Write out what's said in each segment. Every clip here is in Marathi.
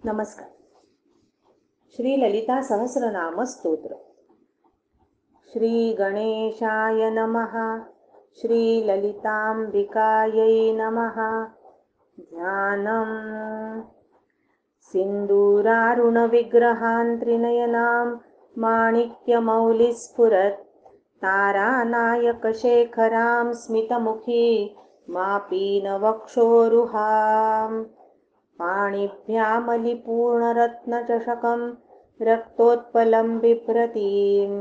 नमस्कार. श्री ललिता सहस्रनाम स्तोत्र. श्री गणेशाय नमः. श्री ललितांबिकायै नमः. ध्यानम् सिन्दूरारुणविग्रहान् त्रिनयनां माणिक्यमौलिस्फुरत् तारानायकशेखरां स्मितमुखी मापीनवक्षोरुहाम् पाणिभ्यामलिपूर्णरत्नचषकं रक्तोत्पलं बिभ्रतीं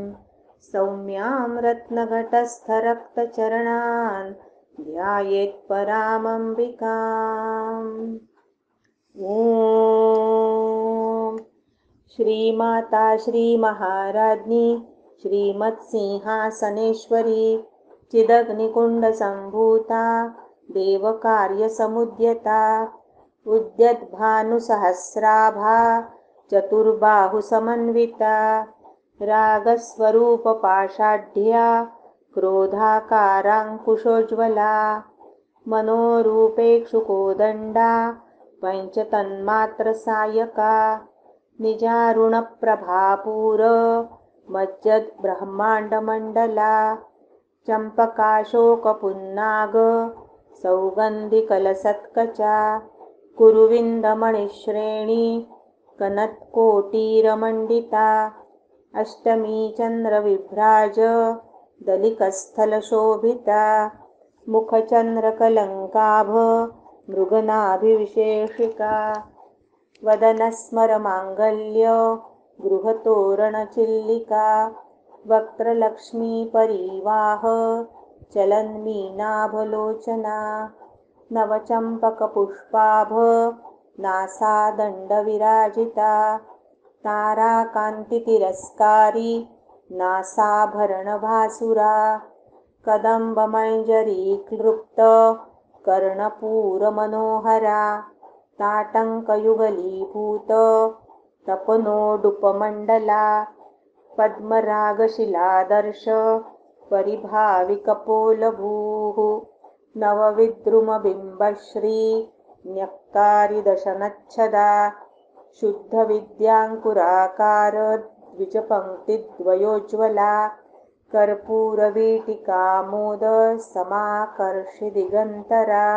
सौम्यां रत्नघटस्थरक्तचरणान् ध्यायेत्परामम्बिकाम्. ॐ श्रीमाता श्रीमहाराज्ञी श्रीमत्सिंहासनेश्वरी चिदग्निकुण्डसम्भूता देवकार्यसमुद्यता उद्यद्भानुसहस्राभा चतुर्बाहुसमन्विता रागस्वरूपपाषाढ्या क्रोधाकाराङ्कुशोज्ज्वला मनोरूपेक्षुकोदण्डा पञ्चतन्मात्रसायका निजारुणप्रभापूर मज्जद्ब्रह्माण्डमण्डला चम्पकाशोकपुन्नाग सौगन्धिकलसत्कचा कुरुविन्दमणिश्रेणी कनत्कोटीरमण्डिता अष्टमी चन्द्रविभ्राज दलिकस्थलशोभिता मुखचन्द्रकलङ्काभ मृगनाभिविशेषिका वदनस्मरमाङ्गल्य गृहतोरणचिल्लिका वक्त्रलक्ष्मीपरीवाह चलन्मीनाभलोचना नवचम्पकपुष्पाभ नासादण्डविराजिता ताराकान्तितिरस्कारी नासाभरणभासुरा कदम्बमञ्जरीक्लृप्त कर्णपूरमनोहरा ताटङ्कयुगलीभूत तपनोडुपमण्डला पद्मरागशिलादर्श परिभाविकपोलभूः नवविद्रुमबिम्बश्री न्यक्कारिदशनच्छदा शुद्धविद्याङ्कुराकार द्विजपङ्क्तिद्वयोज्ज्वला कर्पूरवीटिकामोद समाकर्षिदिगन्तरा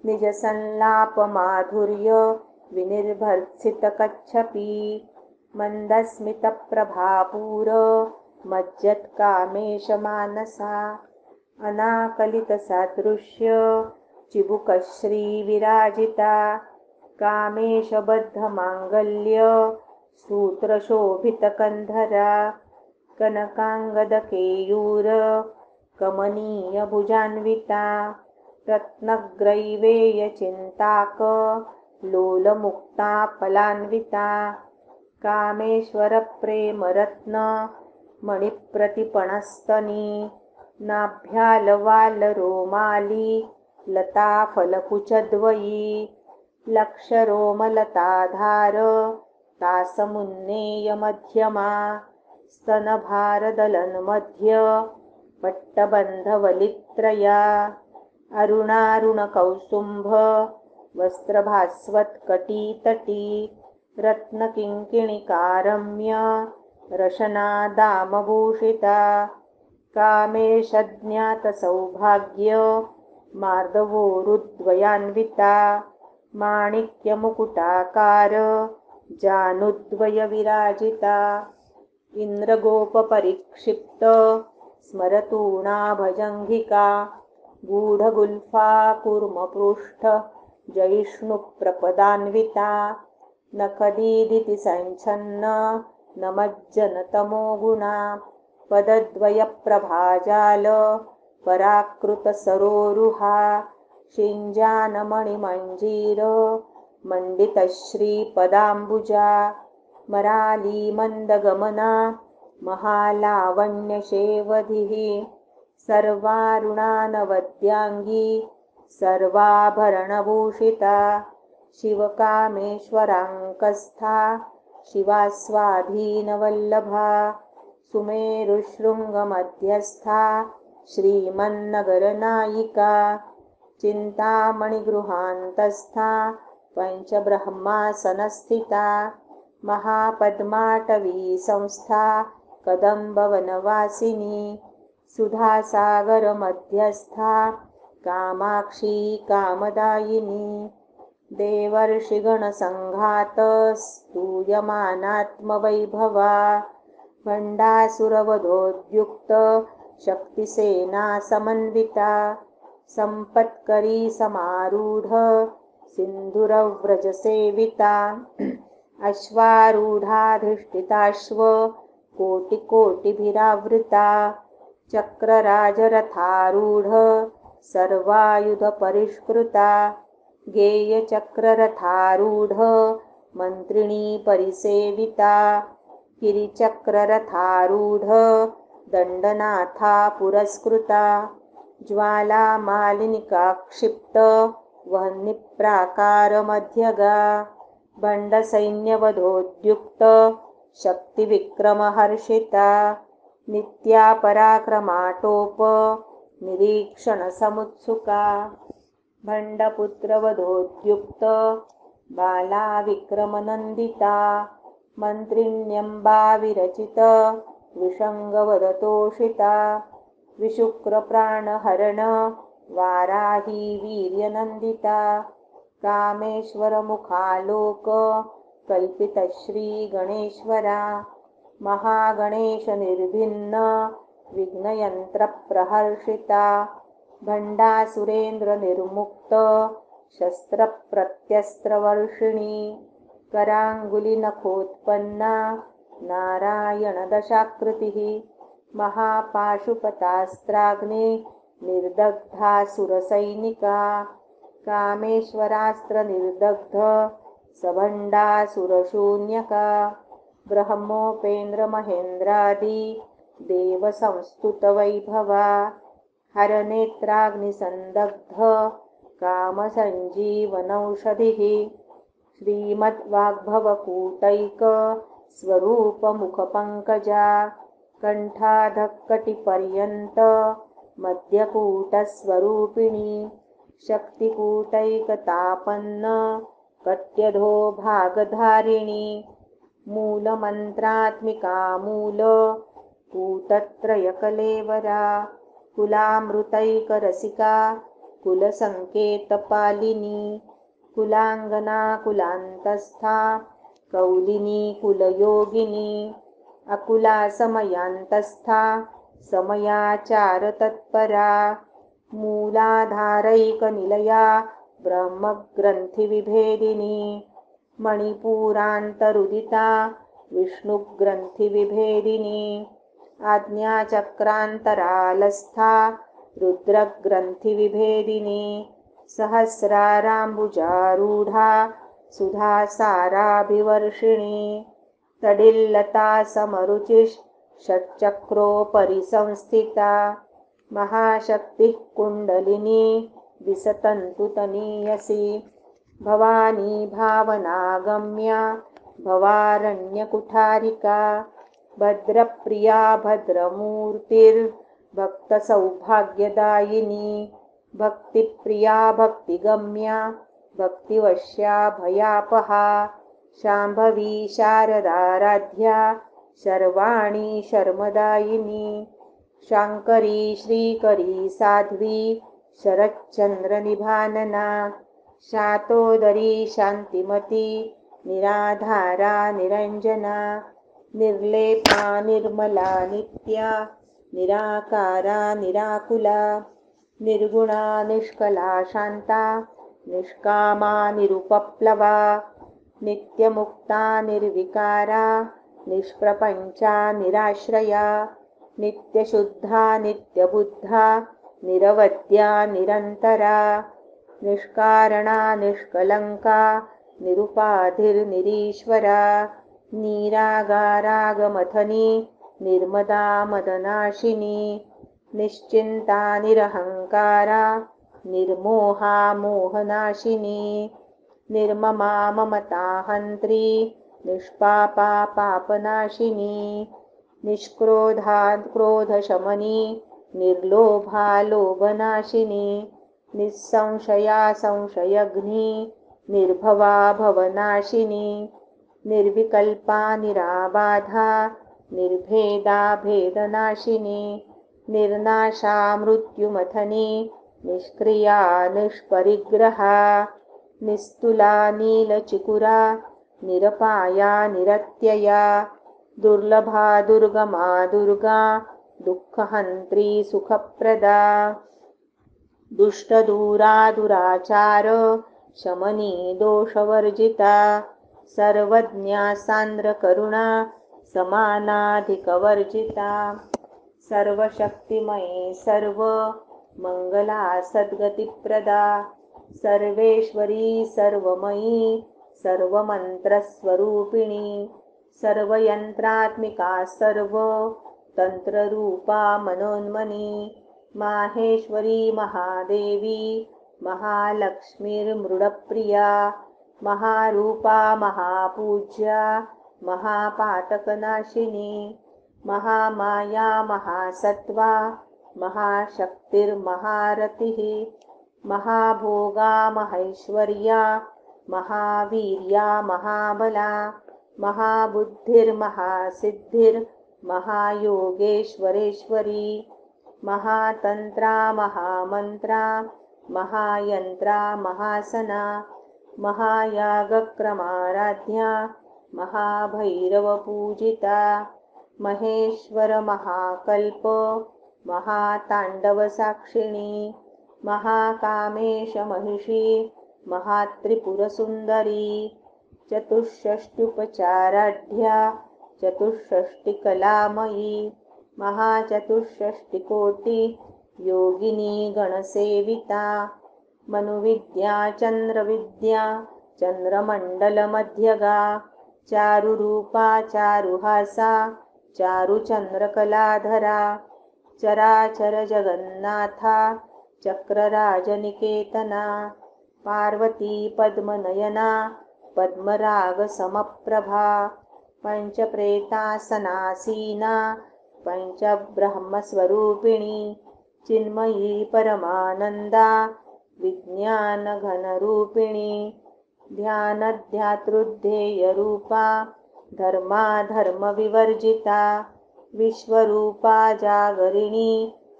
निजसंलापमाधुर्य विनिर्भर्त्सितकच्छपी मन्दस्मितप्रभापूर मज्जत्कामेशमानसा अनाकलितसादृश्य चिबुकश्रीविराजिता कामेशबद्धमाङ्गल्य सूत्रशोभितकन्धरा कनकाङ्गदकेयूर कमनीयभुजान्विता रत्नग्रैवेयचिन्ताक लोलमुक्ता फलान्विता कामेश्वरप्रेमरत्न मणिप्रतिपणस्तनी नाभ्यालवालरोमाली लताफलकुचद्वयी लक्षरोमलताधार तासमुन्नेयमध्यमा स्तनभारदलन्मध्य पट्टबन्धवलित्रया अरुणारुणकौसुम्भ वस्त्रभास्वत्कटीतटी रत्नकिङ्किणिकारम्य रशनादामभूषिता कामेशज्ञातसौभाग्य मार्दवोरुद्वयान्विता माणिक्यमुकुटाकार जानुद्वयविराजिता इन्द्रगोपपरिक्षिप्त स्मरतूणाभजङ्घिका गूढगुल्फा कूर्मपृष्ठ जयिष्णुप्रपदान्विता नखदीदितिसञ्छन्न नमज्जनतमोगुणा पदद्वयप्रभाजाल पराकृतसरोरुहा शिञ्जानमणिमञ्जीर मण्डितश्रीपदाम्बुजा मरालीमन्दगमना महालावण्यशेवधिः सर्वारुणानवद्याङ्गी सर्वाभरणभूषिता शिवकामेश्वराङ्कस्था शिवास्वाधीनवल्लभा सुमेरुशृङ्गमध्यस्था श्रीमन्नगरनायिका चिन्तामणिगृहान्तस्था पंचब्रह्मासनस्थिता महापद्माटवी संस्था कदम्बवनवासिनी सुधासागरमध्यस्था कामाक्षी कामदायिनी देवर्षिगणसङ्घात स्तूयमानात्मवैभवा भण्डासुरवधोद्युक्त शक्तिसेना समन्विता सम्पत्करी समारूढ सिन्धुरव्रजसेविता अश्वारूढाधिष्ठिताश्व कोटिकोटिभिरावृता चक्रराजरथारूढ सर्वायुधपरिष्कृता गेयचक्ररथारूढ मन्त्रिणी परिसेविता गिरिचक्ररथारूढ दण्डनाथा पुरस्कृता ज्वालामालिनिकाक्षिप्त वह्निप्राकारमध्यगा भण्डसैन्यवधोद्युक्त शक्तिविक्रमहर्षिता नित्या पराक्रमाटोप निरीक्षणसमुत्सुका भण्डपुत्रवधोद्युक्त बाला विक्रमनन्दिता मन्त्रिण्यम्बा विरचित विषङ्गवदतोषिता विशुक्रप्राणहरण वाराही वीर्यनन्दिता कामेश्वरमुखालोक कल्पितश्रीगणेश्वरा महागणेशनिर्भिन्न विघ्नयन्त्रप्रहर्षिता भण्डासुरेन्द्रनिर्मुक्त शस्त्रप्रत्यस्त्रवर्षिणी कराङ्गुलिनखोत्पन्ना नारायणदशाकृतिः महापाशुपतास्त्राग्ने निर्दग्धासुरसैनिका कामेश्वरास्त्रनिर्दग्ध सभण्डासुरशून्यका ब्रह्मोपेन्द्रमहेन्द्रादि देवसंस्तुतवैभवा हरनेत्राग्निसन्दग्ध कामसञ्जीवनौषधिः श्रीमद्वाग्भवकूटैक स्वरूपमुखपङ्कजा कण्ठाधक्कटिपर्यन्त मध्यकूटस्वरूपिणी शक्तिकूटैकतापन्न कट्यधो भागधारिणी मूलमन्त्रात्मिका मूल कूटत्रयकलेवरा कुलामृतैकरसिका कुलसङ्केतपालिनी कुलाङ्गना कुलान्तस्था कौलिनी कुलयोगिनी अकुला समयान्तस्था समयाचारतत्परा मूलाधारैकनिलया ब्रह्मग्रन्थिविभेदिनी मणिपूरान्तरुदिता विष्णुग्रन्थिविभेदिनी आज्ञाचक्रान्तरालस्था रुद्रग्रन्थिविभेदिनी सहस्राराम्बुजारूढा सुधासाराभिवर्षिणी तडिल्लता समरुचिः षट्चक्रोपरि संस्थिता महाशक्तिः कुण्डलिनी दिशतन्तुतनीयसी भवानी भावनागम्या भवारण्यकुठारिका भद्रप्रिया भद्रमूर्तिर्भक्तसौभाग्यदायिनी भक्तिप्रिया भक्तिगम्या भक्तिवश्या भयापहा शाम्भवी शारदाराध्या शर्वाणी शर्मदायिनी शाङ्करी श्रीकरी साध्वी शरच्चन्द्रनिभानना शातोदरी शान्तिमती निराधारा निरञ्जना निर्लेपा निर्मला नित्या निराकारा निराकुला निर्गुणा निष्कला शान्ता निष्कामा निरुपप्लवा नित्यमुक्ता निर्विकारा निष्प्रपञ्चा निराश्रया नित्यशुद्धा नित्यबुद्धा निरवद्या निरन्तरा निष्कारणा निष्कलङ्का निरुपाधिर्निरीश्वरा निरागारागमथनी निर्मदा मदनाशिनी निश्चिन्ता निरहङ्कारा निर्मोहा मोहनाशिनी निर्ममा ममताहन्त्री निष्पापा पापनाशिनी निष्क्रोधा क्रोधशमनी निर्लोभा लोभनाशिनी निस्संशया संशयघ्नी निर्भवा भवनाशिनी निर्विकल्पा निराबाधा निर्भेदा भेदनाशिनी निर्नाशा मृत्युमथनी निष्क्रिया निष्परिग्रहा निस्तुला नीलचिकुरा निरपाया निरत्यया दुर्लभा दुर्गमा दुर्गा दुःखहन्त्री सुखप्रदा दुष्टदूरा दुराचार शमनी दोषवर्जिता सर्वज्ञा सान्द्रकरुणा समानाधिकवर्जिता सर्वशक्तिमये सर्व मंगला सद्गतिप्रदा सर्वेश्वरी सर्वमयी सर्वमन्त्रस्वरूपिणी सर्वयन्त्रात्मिका सर्व तंत्ररूपा मनोन्मनी माहेश्वरी महादेवी महालक्ष्मीर्मृडप्रिया महारूपा महापूज्या महापातकनाशिनी महामाया महासत्त्वा महाशक्तिर्महारतिः महाभोगा महैश्वर्या महावीर्या महाबला महाबुद्धिर्महासिद्धिर्महायोगेश्वरेश्वरी महातंत्रा महामंत्रा महायंत्रा महासना महायागक्रमाराध्या महाभैरवपूजिता महेश्वर महाकल्प महातांडवसाक्षिणी महाकामेश महिषी महात्रिपुरसुंदरी चतुष्षष्ट्युपचाराढ्या चतुष्षष्टिकलामयी महाचतुष्षष्टिकोटि योगिनी गणसेविता मनुविद्या चंद्रविद्या चंद्रमंडलमध्यगा चारुरूपा चारुहासा चारुचंद्रकलाधरा चराचर जगन्नाथा चक्रराजनिकेतना पार्वती पद्मनयना पद्मरागसमप्रभा पंचप्रेतासनासीना पंचब्रह्मस्वरूपिणी चिन्मयी परमानंदा विज्ञानघनरूपिणी ध्यानध्यातृध्येयरूपा धर्माधर्मविवर्जिता विश्वरूपा जागरिणी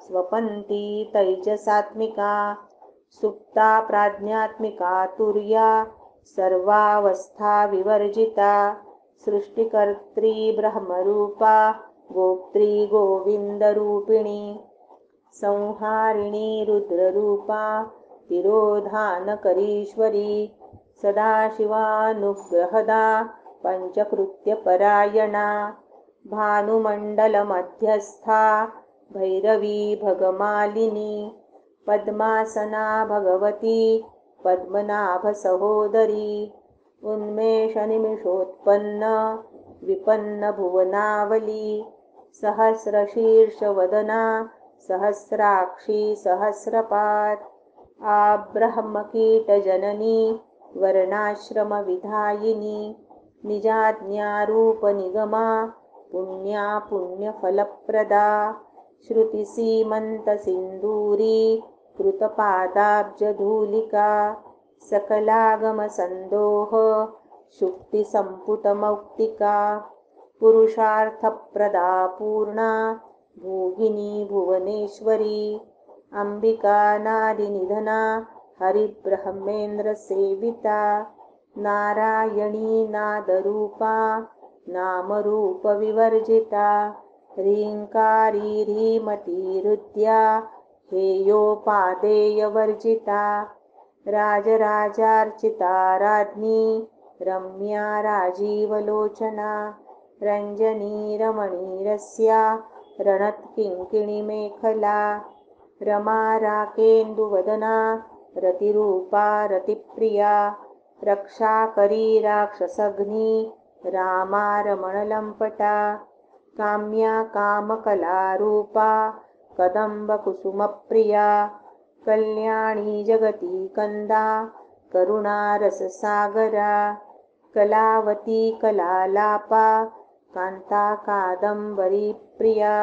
स्वपन्ती तैजसात्मिका सुप्ता प्राज्ञात्मिका तुर्या सर्वावस्था विवर्जिता सृष्टिकर्त्री ब्रह्मरूपा गोप्त्री गोविंदरूपिणी संहारिणी रुद्ररूपा तिरोधानकरीश्वरी सदाशिवानुग्रहदा पंचकृत्यपरायणा भानुमण्डलमध्यस्था भैरवी भगमालिनी पद्मासना भगवती पद्मनाभसहोदरी उन्मेषनिमिषोत्पन्न विपन्नभुवनावली सहस्रशीर्षवदना सहस्राक्षी सहस्रपात् आब्रह्मकीटजननी वर्णाश्रमविधायिनी निजाज्ञारूपनिगमा पुण्या पुण्यफलप्रदा श्रुतिसीमन्तसिन्दूरी कृतपादाब्जधूलिका सकलागमसन्दोह शुक्तिसम्पुटमौक्तिका पुरुषार्थप्रदा पूर्णा भोगिनी भुवनेश्वरी अंबिका नादिनिधना हरिब्रह्मेन्द्रसेविता नारायणी नादरूपा नामरूपविवर्जिता ह्रीङ्कारी ह्रीमतीरुद्या हेयोपादेयवर्जिता राजराजार्चिता राज्ञी रम्या राजीवलोचना रञ्जनी रमणीरस्या रणत्किङ्किणीमेखला रमा राकेन्दुवदना रतिरूपा रतिप्रिया रक्षाकरी राक्षसघ्नी रामा रमणलम्पटा काम्या कामकलारूपा कदम्बकुसुमप्रिया कल्याणी जगती कंदा करुणारससागरा कलावती कलालापा कांता कादंबरी प्रिया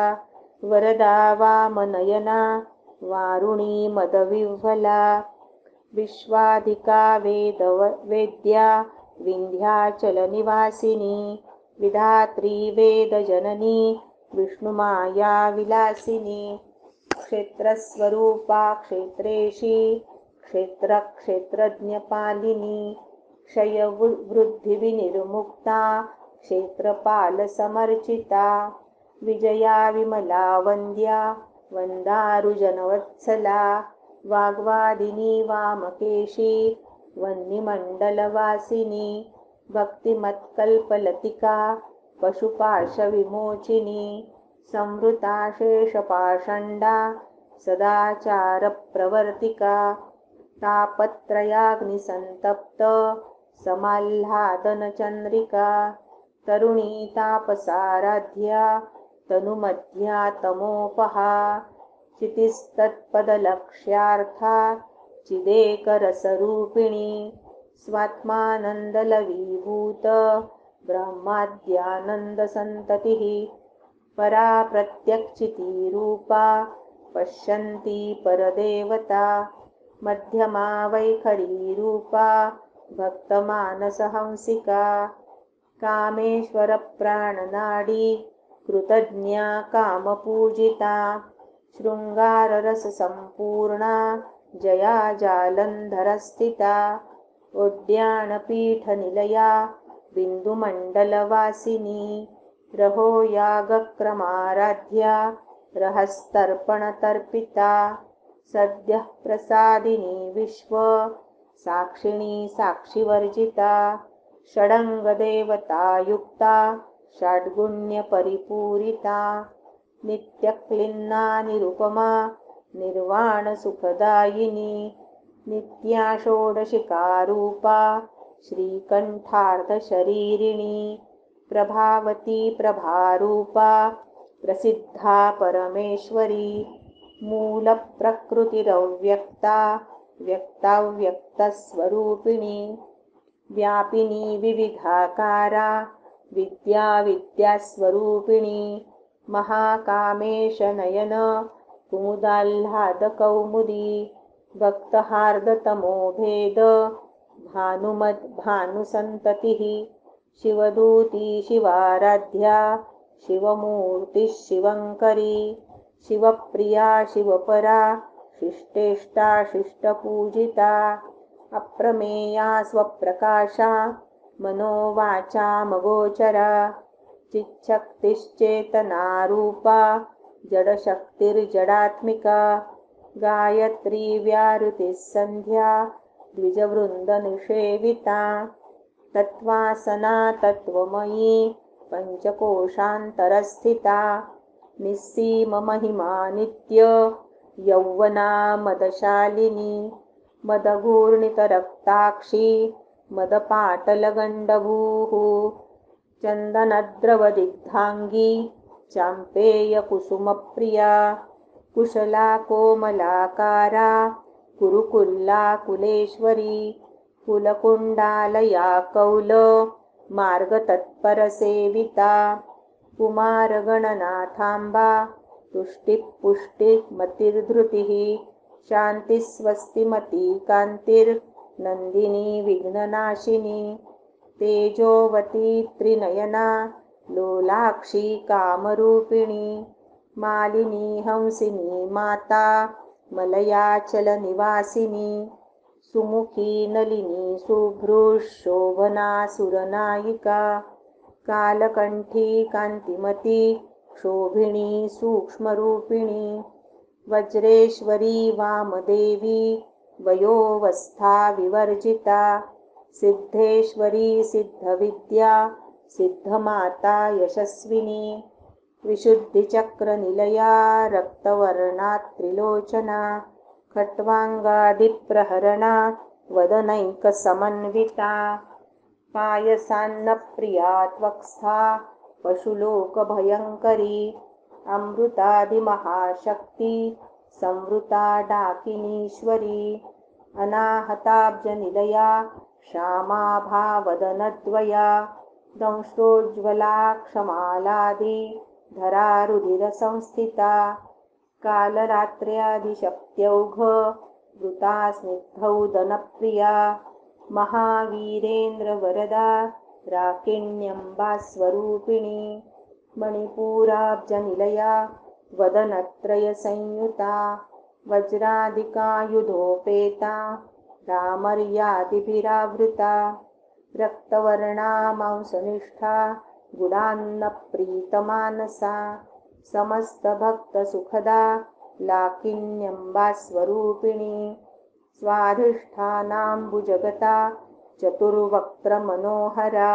वरदा वामनयना वारुणी मदविह्वला विश्वाधिका वेद्या विंध्याचलनिवासिनी विधात्री वेदजननी विष्णुमाया विलासिनी क्षेत्रस्वरूपा क्षेत्रेशी क्षेत्रक्षेत्रज्ञपालिनी क्षयवृद्धिविनिर्मुक्ता क्षेत्रपालसमर्चिता विजया विमला वन्द्या वन्दारुजनवत्सला वाग्वादिनी वामकेशी वह्निमण्डलवासिनी भक्तिमत्कल्पलतिका पशुपाशविमोचिनी संवृता शेषपाषण्डा सदाचारप्रवर्तिका तापत्रयाग्निसन्तप्त समाह्लादनचन्द्रिका तरुणी तापसाराध्या तनुमध्या तमोपहा चितिस्तत्पदलक्ष्यार्था चिदेकरसरूपिणी स्वात्मानन्दलवीभूत ब्रह्माद्यानन्दसन्ततिः परा प्रत्यक्षितिरूपा पश्यन्ती परदेवता मध्यमा वैखरीरूपा भक्तमानसहंसिका कामेश्वरप्राणनाडी कृतज्ञा कामपूजिता शृङ्गाररससम्पूर्णा जया जालन्धरस्थिता उड्याणपीठनिलया बिन्दुमण्डलवासिनी रहो यागक्रमाराध्या रहस्तर्पणतर्पिता सद्यः प्रसादिनी विश्व साक्षिणी साक्षिवर्जिता षडङ्गदेवतायुक्ता षड्गुण्यपरिपूरिता नित्यक्लिन्ना निरुपमा निर्वाणसुखदायिनी नित्या षोडशिकारूपा श्रीकण्ठार्धशरीरिणी प्रभावती प्रभारूपा प्रसिद्धा परमेश्वरी मूलप्रकृतिरव्यक्ता व्यक्ताव्यक्तस्वरूपिणी व्यापिनी विविधाकारा विद्या विद्यास्वरूपिणी महाकामेशनयन कुमुदाह्लादकौमुदी भक्तहार्दतमोभेद भानुसन्ततिः शिवदूती शिवाराध्या शिवमूर्तिः शिवङ्करी शिवप्रिया शिवपरा शिष्टेष्टा शिष्टपूजिता अप्रमेया स्वप्रकाशा मनोवाचामगोचरा चिच्छक्तिश्चेतनारूपा जडशक्तिर्जडात्मिका गायत्री व्याहृतिः सन्ध्या द्विजवृन्दनिषेविता तत्त्वासना तत्त्वमयी पञ्चकोशान्तरस्थिता निस्सीममहिमा नित्य यौवना मदशालिनी मदघूर्णितरक्ताक्षी मदपाटलगण्डभूः चन्दनद्रवदिग्धाङ्गी चाम्पेयकुसुमप्रिया कुशला कोमलाकारा कुरुकुल्ला कुलेश्वरी कुलकुण्डालया कौल मार्गतत्परसेविता कुमारगणनाथाम्बा तुष्टिपुष्टिमतिर्धृतिः शान्तिस्वस्तिमती कान्तिर्नन्दिनी विघ्ननाशिनी तेजोवती त्रिनयना लोलाक्षी कामरूपिणी मालिनी हंसिनी माता मलयाचलनिवासिनी सुमुखी नलिनी शुभ्रुशोभना सुरनायिका कालकण्ठी कान्तिमती क्षोभिणी सूक्ष्मरूपिणी वज्रेश्वरी वामदेवी वयोवस्था विवर्जिता सिद्धेश्वरी सिद्धविद्या सिद्धमाता यशस्विनी विशुद्धिचक्रनिलया रक्तवर्णा त्रिलोचना खट्वाङ्गादिप्रहरणा वदनैकसमन्विता पायसान्नप्रिया त्वक्स्था पशुलोकभयङ्करी अमृतादिमहाशक्ति संवृता डाकिनीश्वरी अनाहताब्जनिलया श्यामाभावदनद्वया दंष्ट्रोज्ज्वला क्षमालादि धरारुधिरसंस्थिता कालरात्र्यादिशक्त्यौघ वृता स्निग्धौदनप्रिया महावीरेन्द्रवरदा राकिण्यम्बा स्वरूपिणी मणिपूराब्जनिलया वदनत्रयसंयुता वज्रादिकायुधोपेता डामर्यादिभिरावृता रक्तवर्णा मांसनिष्ठा गुडान्नप्रीतमानसा समस्तभक्तसुखदा लाकिन्यम्बा स्वरूपिणी स्वाधिष्ठानाम्बुजगता चतुर्वक्त्रमनोहरा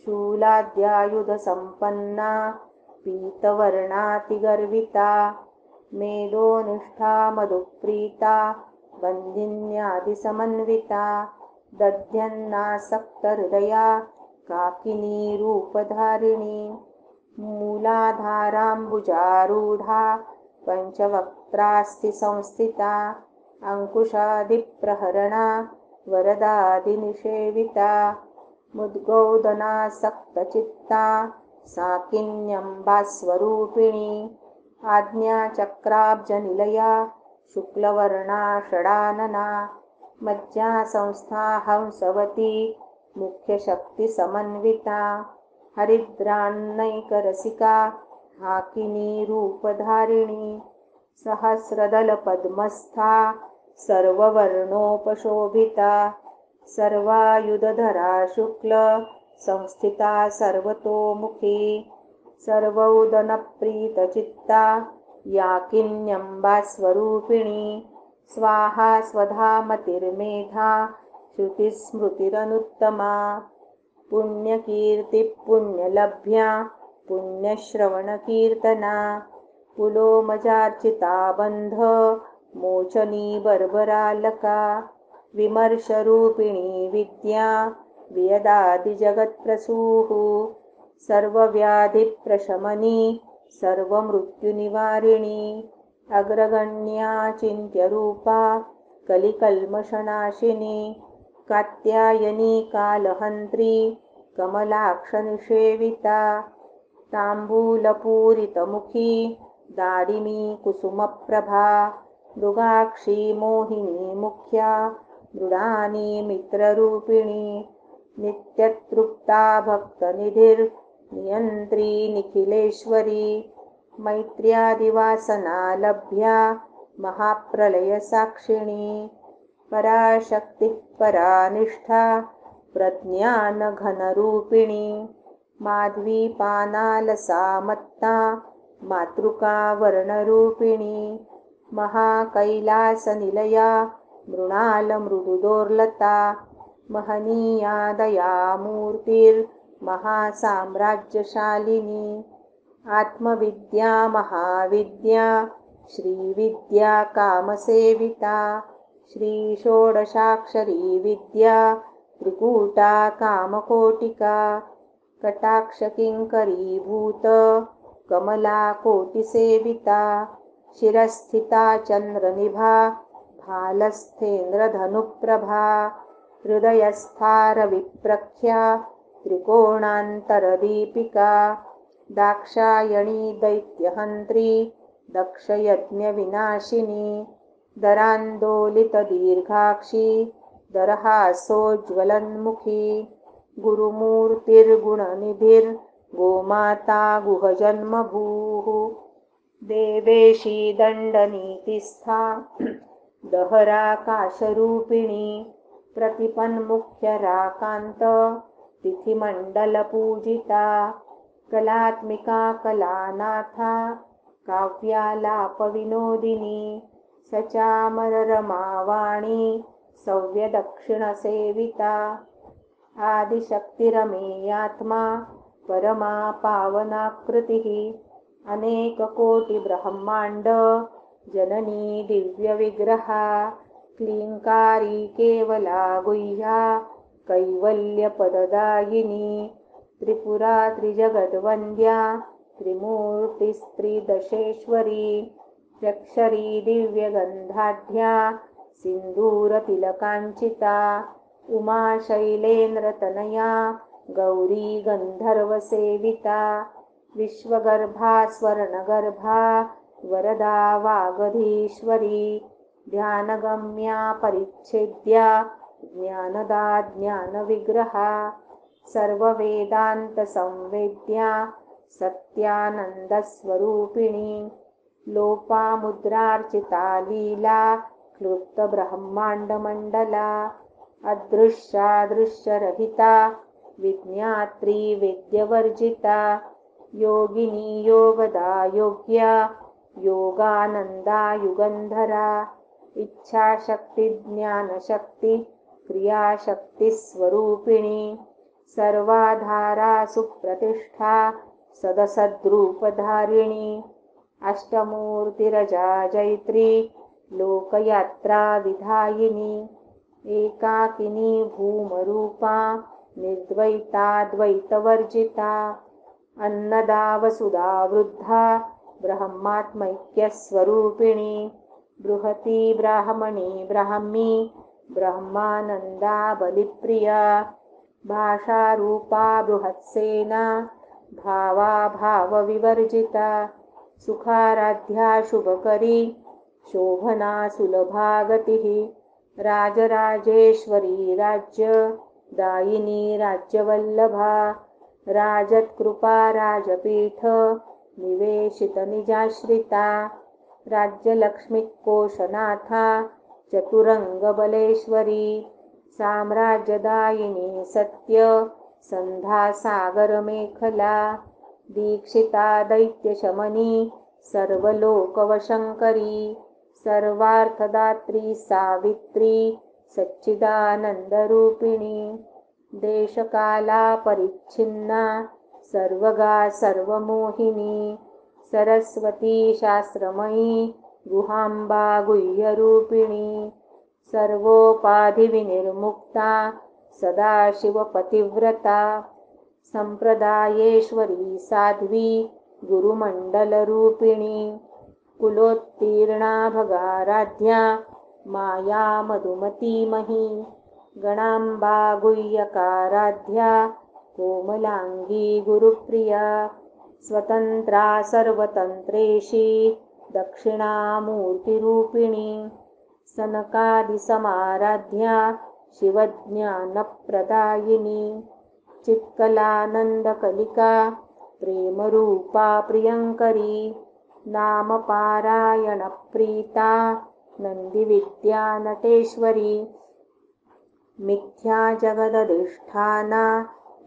शूलाद्यायुधसम्पन्ना पीतवर्णातिगर्विता मेदोनिष्ठा मधुप्रीता बन्धिन्यादिसमन्विता दध्यन्नासक्तहृदया काकिनी रूपधारिणी मूलाधाराम्बुजारूढा पञ्चवक्त्रास्तिसंस्थिता अंकुशादिप्रहरणा वरदादिनिषेविता मुद्गौदनासक्तचित्ता साकिन्यम्बा स्वरूपिणी आज्ञाचक्राब्जनिलया शुक्लवर्णा षडानना मज्जासंस्था हंसवती मुख्यशक्तिसमन्विता हरिद्रान्नैकरसिका हाकिनी रूपधारिणी सहस्रदलपद्मस्था सर्ववर्णोपशोभिता सर्वायुधधरा शुक्ल संस्थिता सर्वतोमुखी सर्वौदनप्रीतचित्ता याकिन्यम्बा स्वरूपिणी स्वाहा स्वधा मतिर्मेधा श्रुतिस्मृतिरनुत्तमा पुण्यकीर्तिपुण्यलभ्या पुण्यश्रवणकीर्तना पुलोमजार्चिता बन्ध मोचनी बर्बरालका विमर्शरूपिणी विद्या वियदादिजगत्प्रसूः सर्वव्याधिप्रशमनी सर्वमृत्युनिवारिणी अग्रगण्या चिन्त्यरूपा कलिकल्मषनाशिनी कात्यायनी कालहन्त्री कमलाक्षनिषेविता ताम्बूलपूरितमुखी दाडिमी कुसुमप्रभा मृगाक्षी मोहिनी मुख्या मृडानी मित्ररूपिणी नित्यतृप्ता भक्तनिधिर्नियन्त्री निखिलेश्वरी मैत्र्यादिवासना लभ्या महाप्रलयसाक्षिणी पराशक्तिः परानिष्ठा प्रज्ञानघनरूपिणी माध्वीपानालसा मत्ता मातृका वर्णरूपिणी महाकैलासनिलया मृणालमृदुदोर्लता महनीया दयामूर्तिर्महासाम्राज्यशालिनी आत्मविद्या महाविद्या श्रीविद्या कामसेविता श्रीषोडशाक्षरी विद्या त्रिकूटा कामकोटिका कटाक्षकिङ्करीभूत कमला कोटिसेविता शिरस्थिता चन्द्रनिभा भालस्थेन्द्रधनुप्रभा हृदयस्था रविप्रख्या त्रिकोणान्तरदीपिका दाक्षायणी दैत्यहन्त्री दक्षयज्ञविनाशिनी दरान्दोलितदीर्घाक्षी दरहासोज्ज्वलन्मुखी गुरुमूर्तिर्गुणनिधिर्गोमाता गुहजन्मभूः देवेशी दण्डनीतिस्था दहराकाशरूपिणी प्रतिपन्मुख्यराकान्त तिथिमण्डलपूजिता कलात्मिका कलानाथा काव्यालापविनोदिनी सचामररमावाणी सव्यदक्षिणसेविता आदिशक्तिरमेयात्मा परमा पावनाकृतिः अनेककोटिब्रह्माण्ड जननी दिव्यविग्रहा क्लीङ्कारी केवला गुह्या कैवल्यपददायिनी त्रिपुरा त्रिजगद्वन्द्या त्रिमूर्तिस्त्रिदशेश्वरी त्र्यक्षरी दिव्यगन्धाढ्या सिन्दूरतिलकाञ्चिता उमा शैलेन्द्रतनया गौरी गन्धर्वसेविता विश्वगर्भा स्वर्णगर्भा वरदा वागधीश्वरी ध्यानगम्या परिच्छेद्या ज्ञानदा ज्ञानविग्रहा सर्ववेदान्तसंवेद्या सत्यानन्दस्वरूपिणी लोपामुद्रार्चिता लीला क्लृप्तब्रह्माण्डमण्डला अदृश्यादृश्यरहिता विज्ञात्री वेद्यवर्जिता योगिनी योगदा योग्या योगानन्दा युगन्धरा इच्छाशक्ति ज्ञानशक्ति क्रियाशक्तिस्वरूपिणी सर्वाधारा सुप्रतिष्ठा सदसद्रूपधारिणी अष्टमूर्तिरजा जैत्री लोकयात्रा विधायिनी एकाकिनी भूमरूपा निर्द्वैताद्वैतवर्जिता अन्नदा वसुधा वृद्धा ब्रह्मात्मैक्यस्वरूपिणी बृहती ब्राह्मणी ब्राह्मी ब्रह्मानन्दा बलिप्रिया भाषारूपा बृहत्सेना भावाभावविवर्जिता सुखाराध्या शुभकरी शोभना सुलभा गतिः राजराजेश्वरी राज्यदायिनी राज्यवल्लभा राजत्कृपा राजपीठ निवेशितनिजाश्रिता राज्यलक्ष्मीकोशनाथा चतुरङ्गबलेश्वरी साम्राज्यदायिनी सत्य सन्धासागरमेखला दीक्षिता दैत्यशमनी सर्वलोकवशङ्करी सर्वार्थदात्री सावित्री सच्चिदानन्दरूपिणी देशकाला परिच्छिन्ना सर्वगा सर्वमोहिनी सरस्वती शास्त्रमयी गुहाम्बा गुह्यरूपिणी सर्वोपाधिविनिर्मुक्ता सदाशिवपतिव्रता संप्रदायेश्वरी साध्वी गुरुमण्डलरूपिणी कुलोत्तीर्णा भगाराध्या माया मधुमतीमही गणाम्बा गुह्यकाराध्या कोमलांगी गुरुप्रिया स्वतंत्रा सर्वतंत्रेशी दक्षिणामूर्तिरूपिणी सनकादिसमाराध्या शिवज्ञानप्रदायिनी चित्कलानन्दकलिका प्रेमरूपा प्रियङ्करी नामपारायणप्रीता नन्दिविद्या नटेश्वरी मिथ्या जगदधिष्ठाना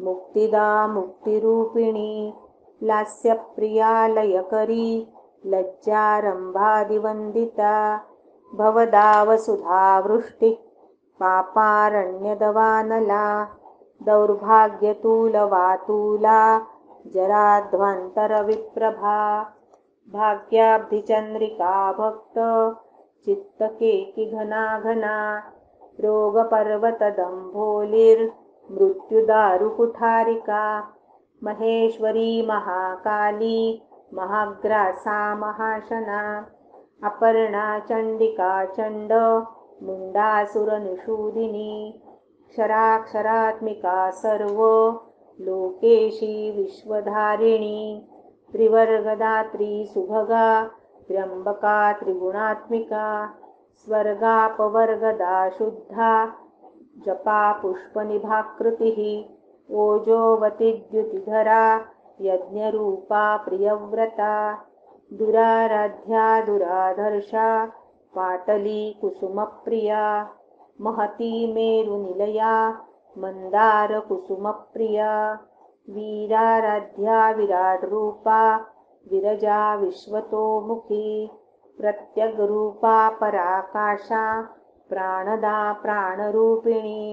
मुक्तिदा मुक्तिरूपिणी लास्यप्रिया लयकरी लज्जारम्भादिवन्दिता भवदा वसुधा वृष्टिः पापारण्यदवानला दौर्भाग्यतूलवातूला जराध्वान्तरविप्रभा भाग्याब्धिचन्द्रिका भक्त चित्तकेकिघना घना रोगपर्वतदम्भोलिर्मृत्युदारुकुठारिका महेश्वरी महाकाली महाग्रासा महाशना अपर्णा चण्डिका चण्ड मुण्डासुरनिषूदिनी क्षराक्षरात्मिका सर्व लोकेशी विश्वधारिणी त्रिवर्गदात्री सुभगा त्र्यम्बका त्रिगुणात्मिका स्वर्गापवर्गदा शुद्धा जपा पुष्पनिभाकृतिः ओजोवतीद्युतिधरा यज्ञरूपा प्रियव्रता दुराराध्या दुराधर्षा पाटली कुसुमप्रिया महती मेरुनिलया मन्दारकुसुमप्रिया वीराराध्या विराड्रूपा विरजा विश्वतोमुखी प्रत्यग्रूपा पराकाशा प्राणदा प्राणरूपिणी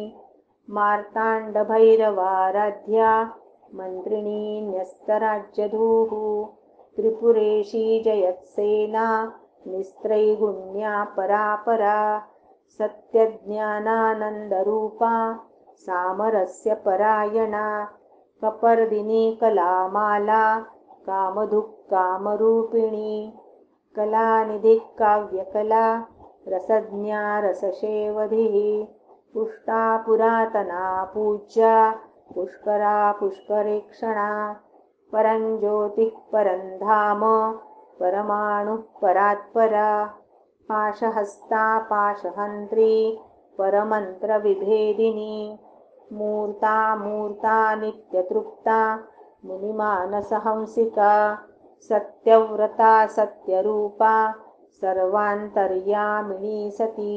मार्ताण्डभैरवाराध्या मन्त्रिणी न्यस्तराज्यधूः त्रिपुरेशी जयत्सेना निस्त्रैगुण्या परापरा सत्यज्ञानानन्दरूपा सामरस्यपरायणा कपर्दिनी कलामाला कामधुक्कामरूपिणी कलानिधिः काव्यकला रसज्ञा रससेवधिः पुष्टा पुरातना पूज्या पुष्करा पुष्करेक्षणा परञ्ज्योतिः परन्धाम परमाणुः परात्परा पाशहस्ता पाशहन्त्री परमन्त्रविभेदिनी मूर्ता मूर्ता नित्यतृप्ता मुनिमानसहंसिका सत्यव्रता सत्यरूपा सर्वान्तर्यामिनी सती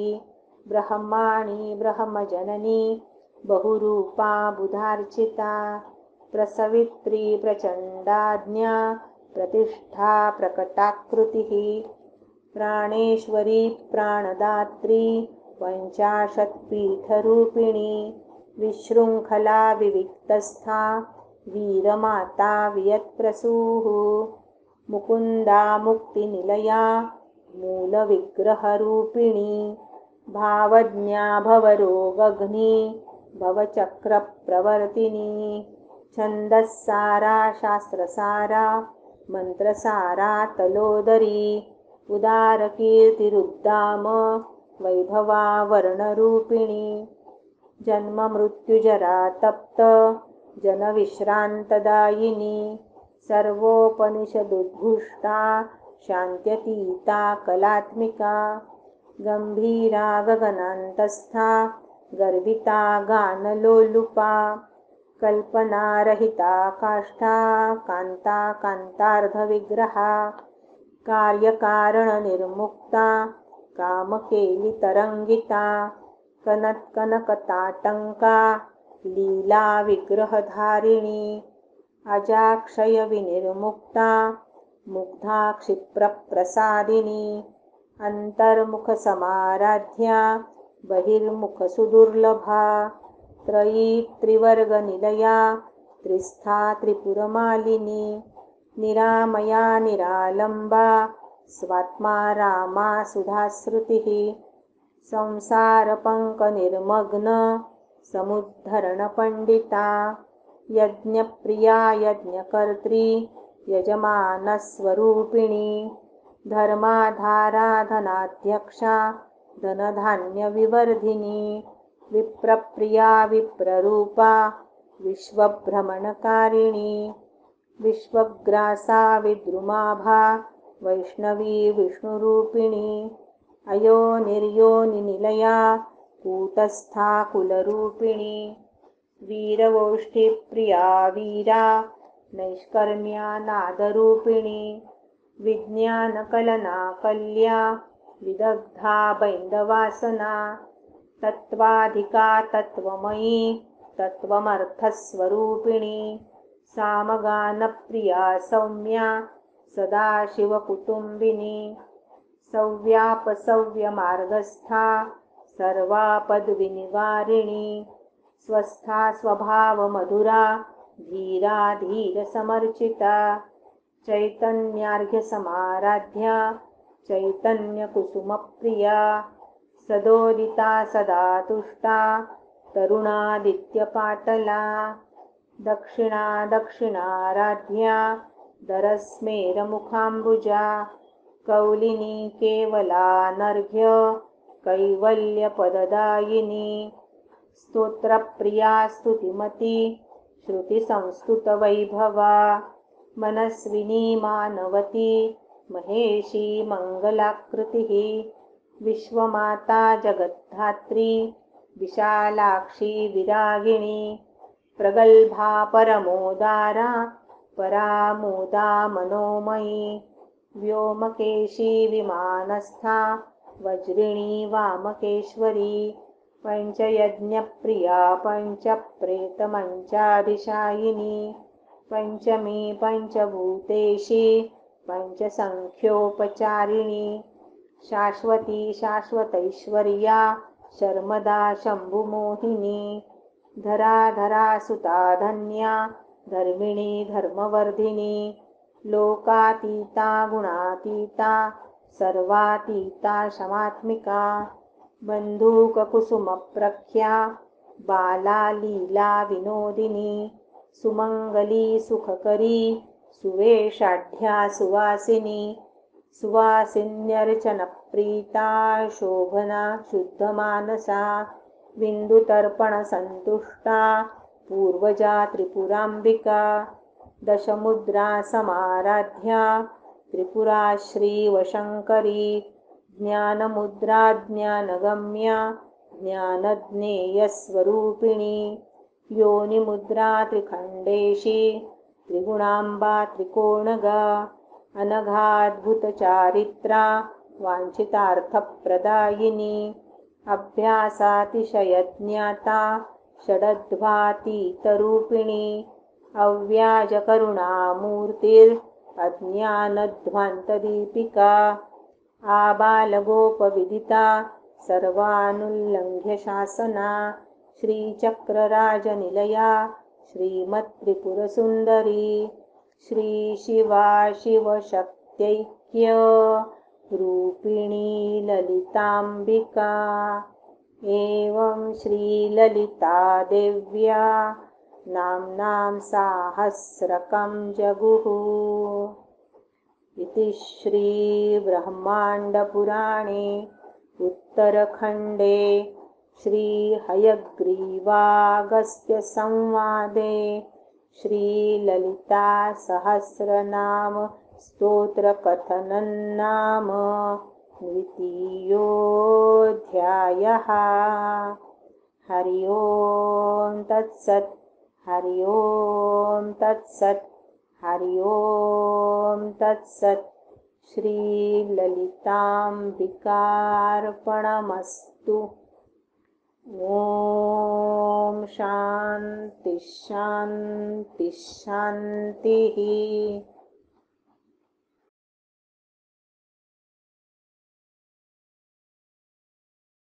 ब्रह्माणी ब्रह्मजननी बहुरूपा बुधार्चिता प्रसवित्री प्रचण्डाज्ञा प्रतिष्ठा प्रकटाकृतिः प्राणेश्वरी प्राणदात्री पञ्चाशत्पीठरूपिणी विशृङ्खला विविक्तस्था वीरमाता वियत्प्रसूः मुकुन्दा मुक्तिनिलया मूलविग्रहरूपिणी भावज्ञा भवरोगघ्नी भवचक्रप्रवर्तिनी छन्दस्सारा शास्त्रसारा मन्त्रसारा तलोदरी उदारकीर्तिरुद्दाम वैभवा वर्णरूपिणी जन्ममृत्युजरा तप्त जनविश्रान्तदायिनी सर्वोपनिषदुद्घुष्टा शान्त्यतीता कलात्मिका गम्भीरा गगनान्तस्था गर्विता गानलोलुपा कल्पनारहिता काष्ठा कान्ता कान्तार्धविग्रहा कार्यकारणनिर्मुक्ता कामकेलितरङ्गिता कनत्कनकताटङ्का लीलाविग्रहधारिणी अजाक्षयविनिर्मुक्ता मुग्धा क्षिप्रप्रसादिनी अन्तर्मुखसमाराध्या बहिर्मुखसुदुर्लभा त्रयी त्रिवर्गनिलया त्रिस्था त्रिपुरमालिनी निरामया निरालम्बा स्वात्मा रामा सुधाश्रुतिः संसारपङ्कनिर्मग्न समुद्धरणपण्डिता यज्ञप्रिया यज्ञकर्त्री यजमानस्वरूपिणी धर्माधारा धनाध्यक्षा धनधान्यविवर्धिनी विप्रप्रिया विप्ररूपा विश्वभ्रमणकारिणी विश्वग्रासा विद्रुमाभा वैष्णवी विष्णुरूपिणी अयोनिर्योनिनिलया कूटस्था कुलरूपिणी वीरगोष्ठीप्रिया वीरा नैष्कर्म्या नादरूपिणी विज्ञानकलना कल्या विदग्धा बैन्दवासना तत्त्वाधिका तत्त्वमयी तत्त्वमर्थस्वरूपिणी सामगानप्रिया सौम्या सदाशिवकुटुम्बिनी सव्यापसव्यमार्गस्था सर्वापद्विनिवारिणी स्वस्था स्वभावमधुरा धीरा धीरसमर्चिता चैतन्यार्घ्यसमाराध्या चैतन्यकुसुमप्रिया सदोदिता सदा तुष्टा तरुणादित्यपाटला दक्षिणा दक्षिणाराध्या दरस्मेरमुखाम्बुजा कौलिनी केवलानर्घ्य कैवल्यपददायिनी स्तोत्रप्रिया स्तुतिमती श्रुतिसंस्तुतवैभवा मनस्विनी मानवती महेशी मङ्गलाकृतिः विश्वमाता जगद्धात्री विशालाक्षी विरागिणी प्रगल्भा परमोदारा परामोदा मनोमयी व्योमकेशी विमानस्था वज्रिणी वामकेश्वरी पञ्चयज्ञप्रिया पञ्चप्रेतमञ्चाधिशायिनी पञ्चमी पञ्चभूतेशी पञ्चसङ्ख्योपचारिणी शाश्वती शाश्वतैश्वर्या शर्मदा शम्भुमोहिनी धराधरा सुता धन्या धर्मिणी धर्मवर्धिनी लोकातीता गुणातीता सर्वातीता शमात्मिका बन्धूककुसुमप्रख्या बाला लीला विनोदिनी सुमङ्गली सुखकरी सुवेशाढ्या सुवासिनी सुवासिन्यर्चनप्रीता शोभना शुद्धमानसा बिन्दुतर्पणसन्तुष्टा पूर्वजा त्रिपुराम्बिका दशमुद्रा समाराध्या त्रिपुरा श्रीवशङ्करी ज्ञानमुद्रा ज्ञानगम्या ज्ञानज्ञेयस्वरूपिणी योनिमुद्रा त्रिखण्डेशी त्रिगुणाम्बा त्रिकोणगा अनघाद्भुतचारित्रा वाञ्छितार्थप्रदायिनी अभ्यासातिशयज्ञाता षडध्वातीतरूपिणी अव्याजकरुणामूर्तिरज्ञानध्वान्तदीपिका आबालगोपविदिता सर्वानुल्लङ्घ्य शासना श्रीचक्रराजनिलया श्रीमत्त्रिपुरसुन्दरी श्रीशिवा शिवशक्त्यैक्य रूपिणी ललिताम्बिका एवं श्रीललिता देव्या नाम्नां साहस्रकं जगुः इति श्रीब्रह्माण्डपुराणे उत्तरखण्डे श्रीहयग्रीवागस्त्यसंवादे श्रीललितासहस्रनाम स्तोत्रकथनं नाम द्वितीयोऽध्यायः। हरि ओं तत्सत् हरि ओं तत्सत् हरि ओं तत्सत्। श्रीललिताम्बिकार्पणमस्तु। ॐ शान्ति शान्ति शान्तिः।